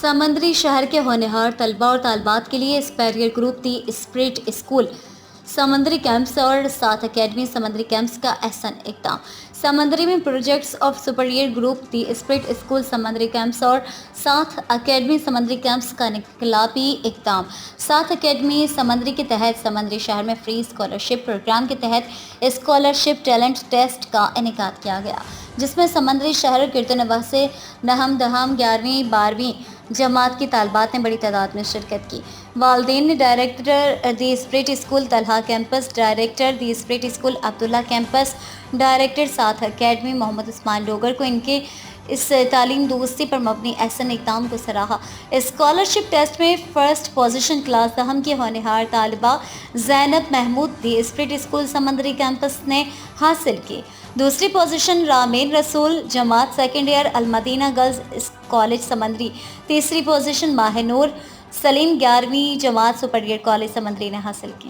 سمندری شہر کے ہونہار طلباء اور طالبات کے لیے اسپیریئر گروپ دی اسپرٹ اسکول سمندری کیمپس اور 7 اکیڈمی سمندری کیمپس کا احسن اقدام۔ سمندری میں projects of superior group the spirit school سمندری کیمپس اور 7 اکیڈمی سمندری کیمپس کا انقلابی اقدام۔ 7 اکیڈمی سمندری کے تحت سمندری شہر میں فری اسکالرشپ پروگرام کے تحت اسکالرشپ ٹیلنٹ ٹیسٹ کا انعقاد کیا گیا، جس میں سمندری شہر گرد نواح سے نہم دہم 11ویں 12ویں جماعت کی طالبات نے بڑی تعداد میں شرکت کی۔ والدین نے director the spirit school Talha campus, director the spirit school Abdullah campus, director 7 academy Muhammad Usman Dogar کو ان کے اس تعلیم دوستی پر مبنی احسن اقدام کو سراہا۔ اسکالرشپ ٹیسٹ میں فرسٹ پوزیشن کلاس دہم کی ہونہار طالبہ زینب محمود دی اسپرٹ اسکول سمندری کیمپس نے حاصل کی۔ دوسری پوزیشن رامین رسول جماعت سیکنڈ ایئر المدینہ گرلز کالج سمندری، تیسری پوزیشن ماہ نور سلیم 11ویں جماعت سپیریئر کالج سمندری نے حاصل کی۔